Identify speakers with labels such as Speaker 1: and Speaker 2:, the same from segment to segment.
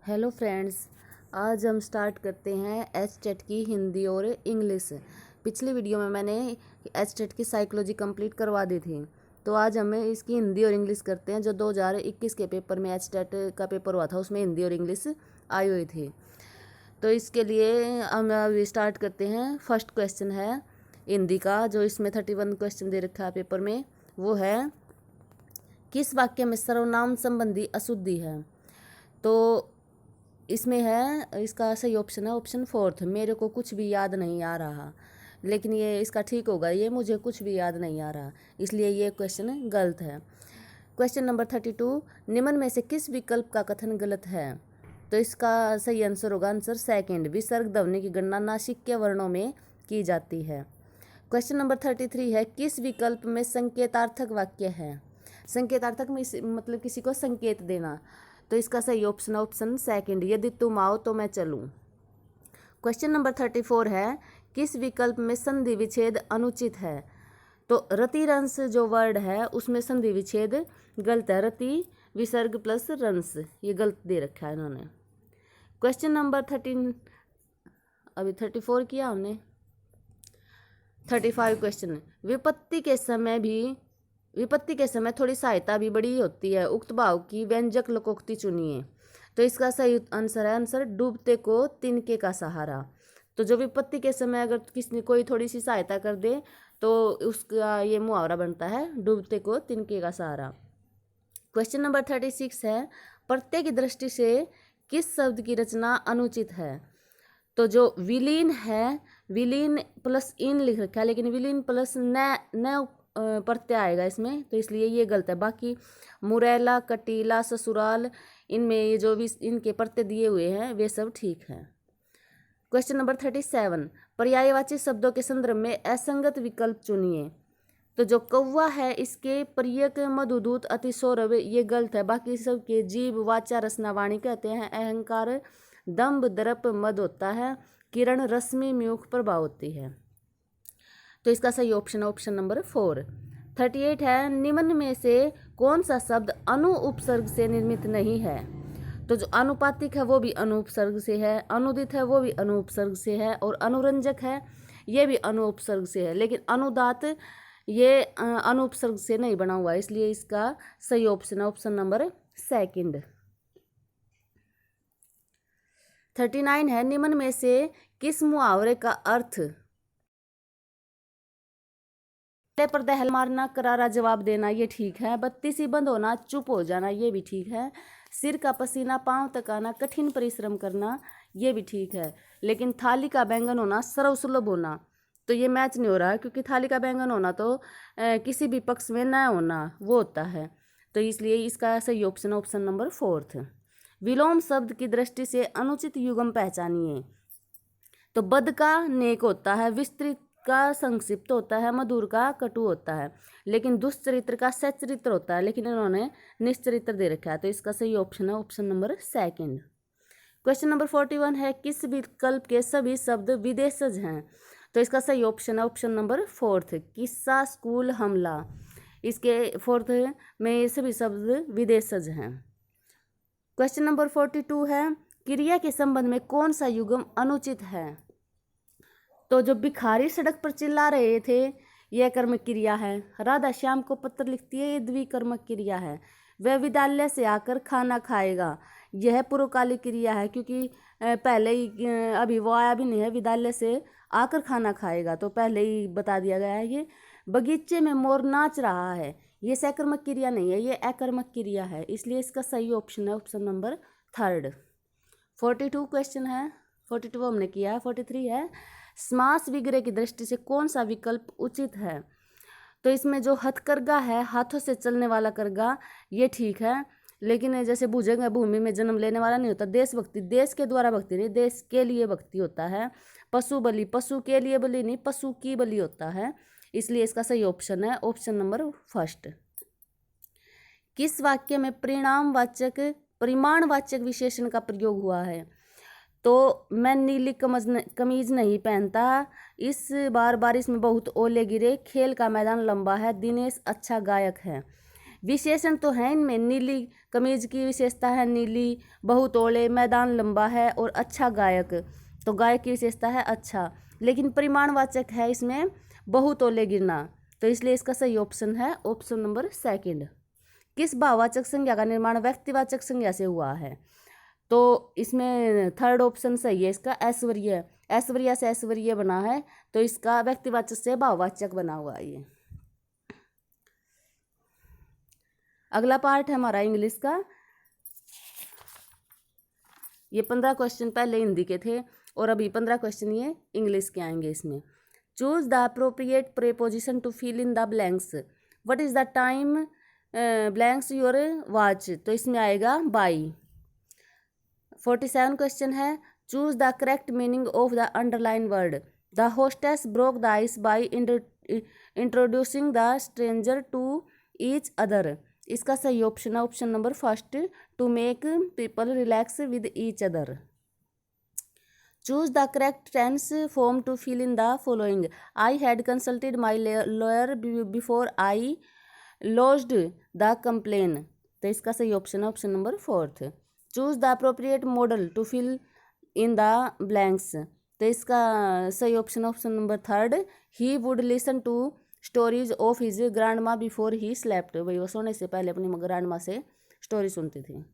Speaker 1: Hello friends, आज हम start करते हैं एचटेट की हिंदी और इंग्लिश। पिछली वीडियो में मैंने एचटेट की साइकोलॉजी कंप्लीट करवा दी थी, तो आज हमें इसकी हिंदी और इंग्लिश करते हैं। जो 2021 के पेपर में एचटेट का पेपर हुआ था उसमें हिंदी और इंग्लिश आई हुई थी। तो इसके लिए हम अभी स्टार्ट करते हैं। फर्स्ट क्वेश्चन है हिंदी का, जो इसमें 31 क्वेश्चन दे रखा है पेपर में। वो है, किस वाक्य में सर्वनाम संबंधी अशुद्धि है? तो इसमें है, इसका सही ऑप्शन है ऑप्शन फोर्थ, मेरे को कुछ भी याद नहीं आ रहा। लेकिन ये इसका ठीक होगा, ये मुझे कुछ भी याद नहीं आ रहा, इसलिए ये क्वेश्चन गलत है। क्वेश्चन नंबर 32, निम्न में से किस विकल्प का कथन गलत है? तो इसका सही आंसर होगा आंसर सेकंड, विसर्ग ध्वनि की गणना नासिक वर्णों में की जाती है। क्वेश्चन नंबर 33 है, किस विकल्प में संकेतार्थक वाक्य है? संकेतार्थक में मतलब किसी को संकेत देना। तो इसका सही ऑप्शन ऑप्शन सेकंड, यदि तुम आओ तो मैं चलूं। क्वेश्चन नंबर 34 है, किस विकल्प में संधि विच्छेद अनुचित है? तो रतिरंश जो वर्ड है उसमें संधि विच्छेद गलत है। रति विसर्ग प्लस रंश, ये गलत दे रखा है इन्होंने। क्वेश्चन नंबर 13, अभी 34 किया हमने। 35 क्वेश्चन, विपत्ति के समय थोड़ी सहायता भी बड़ी होती है, उक्त भाव की व्यंजक लोकोक्ति चुनिए। तो इसका सही आंसर है आंसर डूबते को तिनके का सहारा। तो जो विपत्ति के समय अगर किसी कोई थोड़ी सी सहायता कर दे तो उसका ये मुहावरा बनता है, डूबते को तिनके का सहारा। क्वेश्चन नंबर 36 है, प्रत्यय की दृष्टि से किस शब्द की रचना अनुचित है? तो जो विलीन है, विलीन प्लस इन लिख रखा है, लेकिन विलीन प्लस न प्रत्यय आएगा इसमें, तो इसलिए ये गलत है। बाकी मुरैला, कटीला, ससुराल, इनमें ये जो भी इनके प्रत्यय दिए हुए हैं वे सब ठीक हैं। क्वेश्चन नंबर 37, पर्यायवाची शब्दों के संदर्भ में असंगत विकल्प चुनिए। तो जो कौवा है इसके पर्यक मधुदूत अति सौरभ, ये गलत है। बाकी सबके जीव, वाचा, रसना, वाणी कहते हैं। अहंकार, दम्भ, दर्प, मद होता है। किरण, रश्मि, म्यूख, प्रभाव होती है। तो इसका सही ऑप्शन है ऑप्शन नंबर 4। 38 है, निम्न में से कौन सा शब्द अनु उपसर्ग से निर्मित नहीं है? तो जो अनुपातिक है वो भी अनु उपसर्ग से है, अनुदित है वो भी अनु उपसर्ग से है, और अनुरंजक है ये भी अनु उपसर्ग से है। लेकिन अनुदात ये अनु उपसर्ग से नहीं बना हुआ है, इसलिए इसका सही ऑप्शन है ऑप्शन नंबर सेकंड। 39 है, निम्न में से किस मुहावरे का अर्थ पर दहल मारना, करारा जवाब देना, ये ठीक है। बत्ती सी बंद होना, चुप हो जाना, ये भी ठीक है। सिर का पसीना पांव तक आना, कठिन परिश्रम करना, ये भी ठीक है। लेकिन थाली का बैंगन होना, सर्वसुलभ होना, तो ये मैच नहीं हो रहा है, क्योंकि थाली का बैंगन होना तो किसी भी पक्ष में न होना वो होता है। तो इसलिए इसका सही ऑप्शन ऑप्शन नंबर 4। विलोम शब्द की दृष्टि से अनुचित युग्म पहचानिए। तो बद का नेक होता है, विस्तृत का संक्षिप्त होता है, मधुर का कटु होता है, लेकिन दुष्चरित्र का सचरित्र होता है, लेकिन इन्होंने निश्चरित्र दे रखा है। तो इसका सही ऑप्शन है option number second. Question number 41 है, किस विकल्प के सभी शब्द विदेशज हैं? तो इसका सही ऑप्शन है ऑप्शन नंबर 4, किस्सा, स्कूल, हमला, इसके 4th में सभी शब्द विदेशज हैं। क्वेश्चन नंबर 42 है, क्रिया के संबंध में कौन सा युग्म अनुचित है? तो जो भिखारी सड़क पर चिल्ला रहे थे यह कर्मक क्रिया है। राधा श्याम को पत्र लिखती है, ये द्विकर्मक क्रिया है। वह विद्यालय से आकर खाना खाएगा, यह पूर्वकालिक क्रिया है, क्योंकि पहले ही अभी वो आया भी नहीं है, विद्यालय से आकर खाना खाएगा, तो पहले ही बता दिया गया है। ये बगीचे में मोर नाच रहा है, ये सकर्मक क्रिया नहीं है, ये अकर्मक क्रिया है, इसलिए इसका सही ऑप्शन है ऑप्शन नंबर 3। 42 क्वेश्चन है, 42 हमने किया है। 43 है, समास विग्रह की दृष्टि से कौन सा विकल्प उचित है? तो इसमें जो हथकरघा है, हाथों से चलने वाला करघा, ये ठीक है। लेकिन जैसे भुजंग भूमि में जन्म लेने वाला नहीं होता। देशभक्ति, देश के द्वारा भक्ति नहीं, देश के लिए भक्ति होता है। पशु बलि, पशु के लिए बलि नहीं, पशु की बलि होता है, इसलिए इसका सही ऑप्शन है ऑप्शन नंबर 1। किस वाक्य में परिमाणवाचक विशेषण का प्रयोग हुआ है? तो मैं नीली कमीज नहीं पहनता, इस बार बारिश में बहुत ओले गिरे, खेल का मैदान लंबा है, दिनेश अच्छा गायक है, विशेषण तो है इनमें, नीली कमीज की विशेषता है नीली, बहुतोले, मैदान लंबा है और अच्छा गायक, तो गायक की विशेषता है अच्छा। लेकिन परिमाणवाचक है इसमें बहुतोले गिरना, तो इसलिए इसका सही ऑप्शन है ऑप्शन नंबर सेकंड। किस भाववाचक संज्ञा का निर्माण व्यक्तिवाचक संज्ञा से हुआ है, तो इसमें थर्ड ऑप्शन सही है इसका, ऐश्वर्य। ऐश्वर्या से ऐश्वर्य बना है, तो इसका व्यक्तिवाचक से भाववाचक बना हुआ है ये। अगला पार्ट है हमारा इंग्लिश का। ये 15 क्वेश्चन पहले हिंदी के थे और अभी 15 क्वेश्चन ये इंग्लिश के आएंगे इसमें। Choose the appropriate preposition to fill in the blanks. What is the time blanks your watch, तो इसमें आएगा बाई। 47 क्वेश्चन है, choose the correct meaning of the underline word. The hostess broke the ice by introducing the stranger to each other, इसका सही option है option number first, to make people relax with each other. Choose the correct tense form to fill in the following. I had consulted my lawyer before I lodged the complain, तो इसका सही option है option number fourth. Choose the appropriate modal to fill in the blanks, तो इसका सही option option number third, he would listen to stories of his grandma before he slept, वही वो सोने से पहले अपनी ग्रैंड माँ से स्टोरी सुनती थी।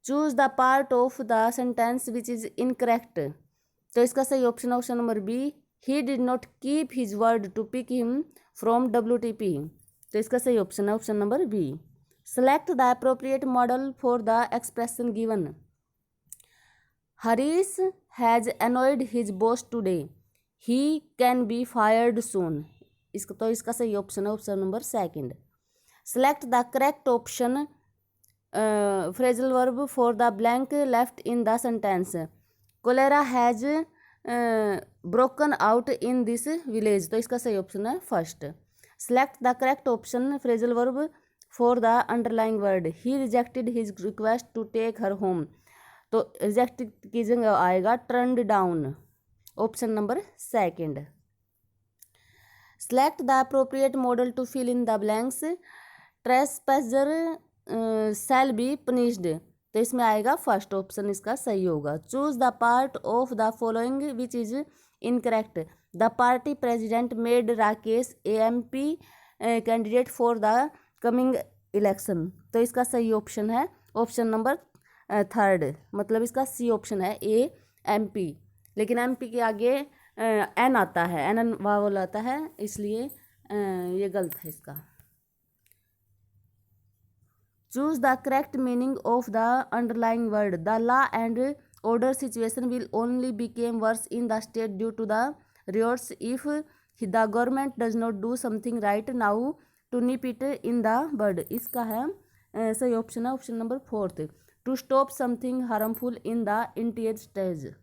Speaker 1: Choose the part of the sentence which is incorrect, तो इसका सही option option number B, he did not keep his word to pick him from WTP, तो इसका सही ऑप्शन है option number B. Select the appropriate modal for the expression given. Harish has annoyed his boss today, he can be fired soon, इसका तो इसका सही option है option number second. Select the correct option phrasal verb for the blank left in the sentence. Cholera has broken out in this village, तो इसका सही option है first. Select the correct option phrasal verb for the underlying word, he rejected his request to take her home, तो reject की जगह आएगा turned down, option number second. Select the appropriate modal to fill in the blanks. Trespasser shall be punished, तो इसमें आएगा first option इसका सही होगा। Choose the part of the following which is incorrect. The party president made Rakesh AMP candidate for the coming election, तो इसका सही option है ऑप्शन नंबर थर्ड, मतलब इसका सी ऑप्शन है AMP, लेकिन MP के आगे N आता है, NN वावल आता है, इसलिए ये गलत है इसका। Choose the correct meaning of the underlying word. The law and order situation will only became worse in the state due to the riots if the government does not do something right now to nip it in the bird, इसका है सही option है option number fourth, to stop something harmful in the interior stage.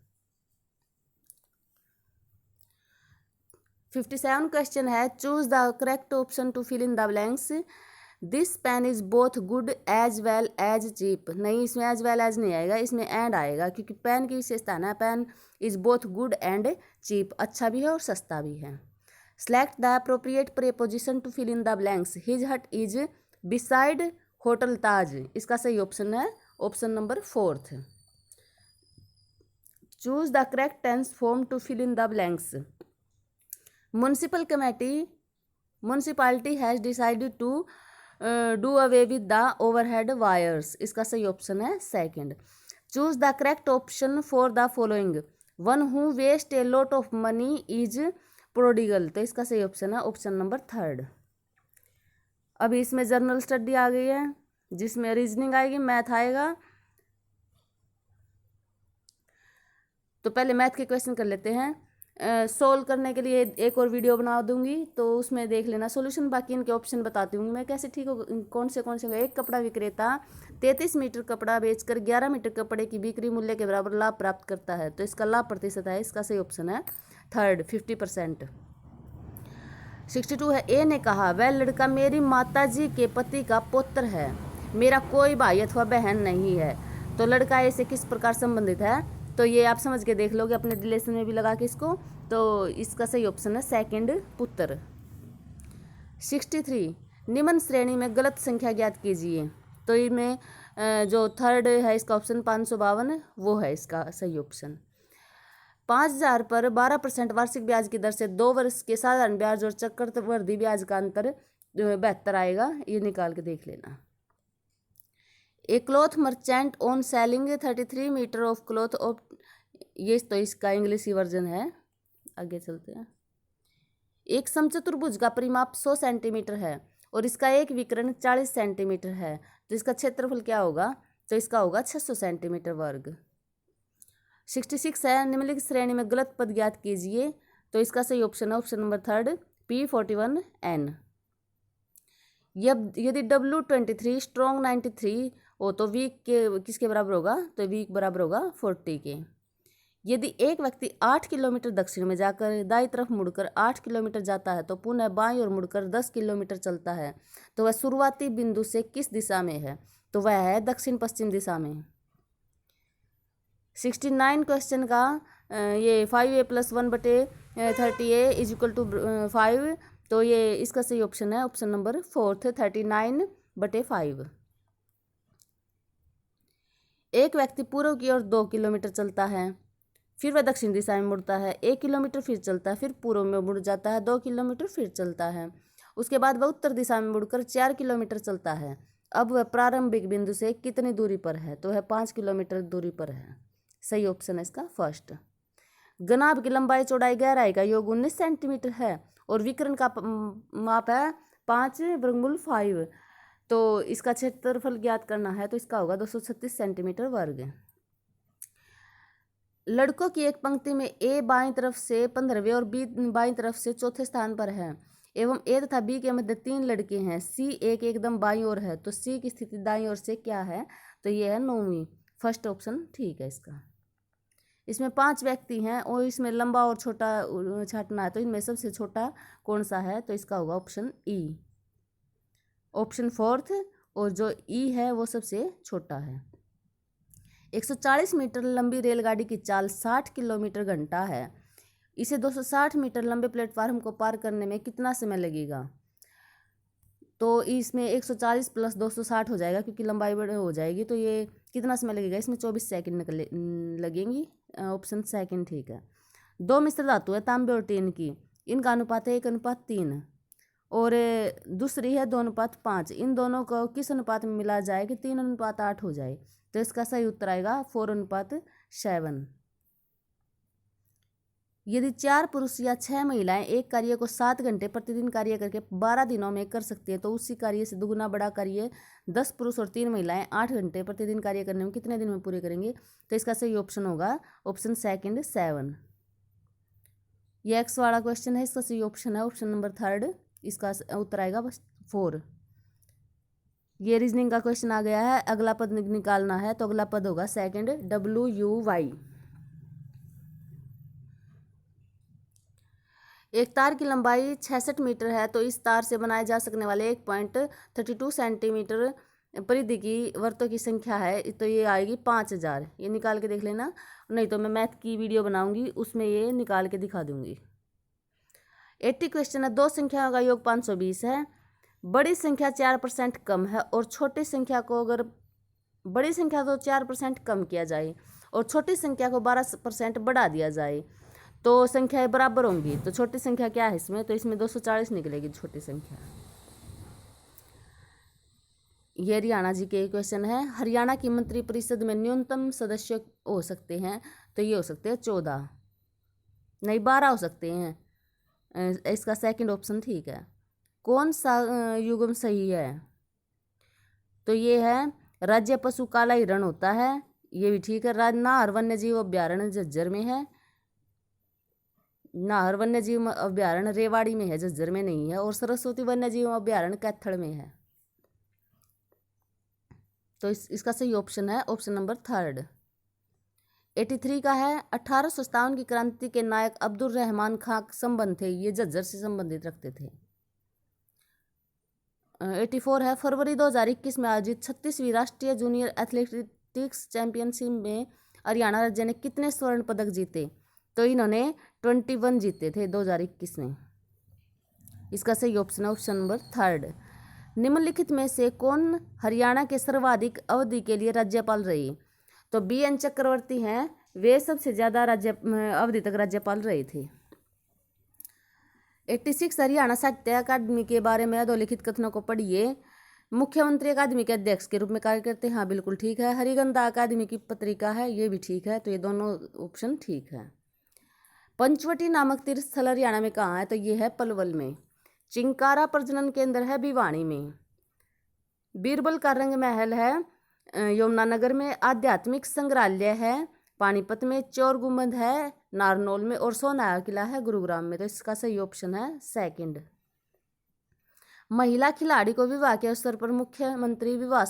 Speaker 1: 57 question है, choose the correct option to fill in the blanks. This pen is both good as well as cheap, नहीं इसमें as well as नहीं आएगा, इसमें and आएगा, क्योंकि pen की विशेषता ना, pen is both good and cheap, अच्छा भी है और सस्ता भी है। Select the appropriate preposition to fill in the blanks. His hut is beside hotel Taj, इसका सही ऑप्शन है option number fourth. Choose the correct tense form to fill in the blanks. Municipal committee municipality has decided to do away with the overhead wires, इसका सही option है second. Choose the correct option for the following. One who waste a lot of money is prodigal, तो इसका सही option है option number third. अभी इसमें general study आ गई है, जिसमें रीजनिंग आएगी, मैथ आएगा। तो पहले मैथ के क्वेश्चन कर लेते हैं। सोल्व करने के लिए एक और वीडियो बना दूंगी, तो उसमें देख लेना सॉल्यूशन। बाकी इनके ऑप्शन बताती हूँ मैं कैसे ठीक हो, कौन से एक कपड़ा विक्रेता 33 मीटर कपड़ा बेचकर 11 मीटर कपड़े की बिक्री मूल्य के बराबर लाभ प्राप्त करता है, तो इसका लाभ प्रतिशत है, इसका सही ऑप्शन है थर्ड 50%। 62 है, ए ने कहा वह लड़का मेरी माताजी के पति का पुत्र है, मेरा कोई भाई अथवा बहन नहीं है, तो लड़का ए से किस प्रकार संबंधित है, तो ये आप समझ के देख लोगे अपने रिलेशन में भी लगा के इसको, तो इसका सही ऑप्शन है सेकंड पुत्र। 63 निम्न श्रेणी में गलत संख्या ज्ञात कीजिए। तो इनमें जो थर्ड है इसका ऑप्शन 552 वो है इसका सही ऑप्शन। 5,000 पर 12% वार्षिक ब्याज की दर से 2 वर्ष के साधारण ब्याज और चक्रवृद्धि ब्याज का अंतर 72 आएगा। ये निकाल के देख लेना। A cloth merchant on selling 33 metre of cloth of, ये तो इसका इंग्लिश वर्जन है। आगे चलते हैं। एक समचतुर्भुज का परिमाप 100 सेंटीमीटर है और इसका एक विकर्ण 40 सेंटीमीटर है, तो इसका क्षेत्रफल क्या होगा? तो इसका होगा 600 सेंटीमीटर वर्ग। 66 है, निम्नलिखित श्रेणी में गलत पद ज्ञात कीजिए। तो इसका सही ऑप्शन है ऑप्शन नंबर थर्ड P41N। यदि W23 स्ट्रॉन्ग 93 हो तो वीक के किसके बराबर होगा? तो वीक बराबर होगा 40 के। यदि एक व्यक्ति 8 किलोमीटर दक्षिण में जाकर दाईं तरफ मुड़कर 8 किलोमीटर जाता है तो पुनः बाईं ओर मुड़कर 10 किलोमीटर चलता है, तो वह शुरुआती बिंदु से किस दिशा में है? तो वह है दक्षिण पश्चिम दिशा में। 69 क्वेश्चन का ये 5A + 1/30A = 5, तो ये इसका सही ऑप्शन है ऑप्शन नंबर 4 39/5। एक व्यक्ति पूर्व की ओर 2 किलोमीटर चलता है, फिर वह दक्षिण दिशा में मुड़ता है, 1 किलोमीटर फिर चलता है, फिर पूर्व में मुड़ जाता है, 2 किलोमीटर फिर चलता है, उसके बाद वह उत्तर दिशा में मुड़कर 4 किलोमीटर चलता है। अब वह प्रारंभिक बिंदु से कितनी दूरी पर है? तो वह 5 किलोमीटर दूरी पर है। सही ऑप्शन है इसका फर्स्ट। गनाभ की लंबाई चौड़ाई गहराई का योग 19 सेंटीमीटर है और विकर्ण का माप है 5/5, तो इसका क्षेत्रफल ज्ञात करना है, तो इसका होगा 236 सेंटीमीटर वर्ग। लड़कों की एक पंक्ति में ए बाईं तरफ से 15वें और बी बाईं तरफ से चौथे स्थान पर है एवं ए तथा बी के मध्य 3 लड़के हैं। सी एक एकदम बाईं ओर है, तो सी की स्थिति दाईं ओर से क्या है? तो ये है 9वीं। फर्स्ट ऑप्शन ठीक है इसका। इसमें 5 व्यक्ति हैं और इसमें लंबा और छोटा छांटना है, तो इनमें सबसे छोटा कौन सा है? तो इसका होगा ऑप्शन ई, ऑप्शन 4th, और जो ई है वो सबसे छोटा है। 140 मीटर लंबी रेलगाड़ी की चाल 60 किलोमीटर घंटा है। इसे 260 मीटर लंबे प्लेटफार्म को पार करने में कितना समय लगेगा? तो इसमें 140 + 260 हो जाएगा क्योंकि लंबाई बड़ी हो जाएगी, तो ये कितना समय लगेगा? इसमें 24 सेकंड लगेंगी। ऑप्शन सेकंड ठीक है। 2 मिश्र धातु है तांबे और टीन की, इनका अनुपात है 1:3 और दूसरी है 2:5। इन दोनों को किस अनुपात में मिला जाए कि 3:8 हो जाए? तो इसका सही उत्तर आएगा 4:7। यदि 4 पुरुष या 6 महिलाएं एक कार्य को 7 घंटे प्रतिदिन कार्य करके 12 दिनों में कर सकती है, तो उसी कार्य से दुगुना बड़ा कार्य 10 पुरुष और 3 महिलाएं 8 घंटे प्रतिदिन कार्य करने में कितने दिन में पूरे करेंगे? तो इसका सही ऑप्शन होगा ऑप्शन सेकंड 7। यह एक्स वाला क्वेश्चन है, इसका सही ऑप्शन है ऑप्शन नंबर 3, इसका उत्तर आएगा 4। ये रीजनिंग का क्वेश्चन आ गया है। अगला पद निकालना है, तो अगला पद होगा सेकंड WUY। एक तार की लंबाई 66 मीटर है, तो इस तार से बनाए जा सकने वाले 1.32 सेंटीमीटर परिधि की वृत्तों की संख्या है, तो ये आएगी 5000। ये निकाल के देख लेना, नहीं तो मैं मैथ की वीडियो बनाऊंगी उसमें ये निकाल के दिखा दूंगी। 80 क्वेश्चन है। 2 संख्याओं का योग 520 है। बड़ी संख्या 4% कम है और छोटी संख्या को अगर बड़ी संख्या को 4% कम किया जाए और छोटी संख्या को 12% बढ़ा दिया जाए तो संख्याएं बराबर होंगी। तो छोटी संख्या क्या है इसमें? तो इसमें 240 निकलेगी छोटी संख्या। ये हरियाणा जी के क्वेश्चन है। हरियाणा की मंत्री परिषद में न्यूनतम सदस्य हो सकते हैं, तो ये हो सकते हैं 14, नहीं 12 हो सकते हैं। इसका सेकंड ऑप्शन ठीक है। कौन सा युग्म सही है? तो ये है राज्य पशु काला हिरण होता है, ये भी ठीक है। नाहर वन्य जीव अभ्यारण्य झज्जर में है। नाहर वन्य जीव अभ्यारण्य रेवाड़ी में है, झज्जर में नहीं है। और सरस्वती वन्य जीव अभ्यारण्य कैथल में है। तो इसका सही ऑप्शन है ऑप्शन नंबर 3। 83 का है। 1857 की क्रांति के नायक अब्दुल रहमान खां संबंध थे, ये झज्जर से संबंधित रखते थे। 84 है। फरवरी 2021 में आयोजित 36वीं राष्ट्रीय जूनियर एथलेटिक्स चैंपियनशिप में हरियाणा राज्य ने कितने स्वर्ण पदक जीते? तो इन्होंने 21 जीते थे 2021 में। इसका सही ऑप्शन है ऑप्शन नंबर 3। निम्नलिखित में से कौन हरियाणा के सर्वाधिक अवधि के लिए राज्यपाल रही? तो BN चक्रवर्ती हैं, वे सबसे ज़्यादा अवधि तक राज्यपाल रहे थे। 86 हरियाणा साहित्य अकादमी के बारे में अधोलिखित कथनों को पढ़िए। मुख्यमंत्री अकादमी के अध्यक्ष के रूप में कार्य करते हैं, हाँ बिल्कुल ठीक है। हरिगंधा अकादमी की पत्रिका है, ये भी ठीक है, तो ये दोनों ऑप्शन ठीक है। पंचवटी नामक तीर्थ स्थल हरियाणा में कहाँ है? तो ये है पलवल में। चिंकारा प्रजनन केंद्र है भिवानी में। बीरबल का रंग महल है यमुनानगर में। आध्यात्मिक संग्रहालय है पानीपत में। चोर गुम्बद है नारनौल में। और सोनार किला है गुरुग्राम में। तो इसका सही ऑप्शन है सेकंड। महिला खिलाड़ी को विवाह के अवसर पर मुख्यमंत्री विवाह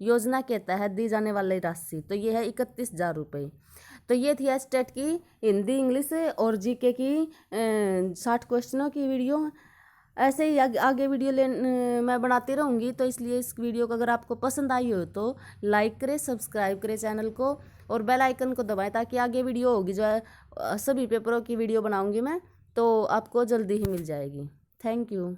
Speaker 1: योजना के तहत दी जाने वाली राशि, तो ये है 31,000 रुपये। तो ये थी स्टेट की हिंदी, इंग्लिश और जीके की 60 क्वेश्चनों की वीडियो। ऐसे ही आगे वीडियो मैं बनाती रहूँगी, तो इसलिए इस वीडियो को अगर आपको पसंद आई हो तो लाइक करें, सब्सक्राइब करें चैनल को और बेल आइकन को दबाएं, ताकि आगे वीडियो होगी जो है सभी पेपरों की वीडियो बनाऊँगी मैं, तो आपको जल्दी ही मिल जाएगी। Thank you.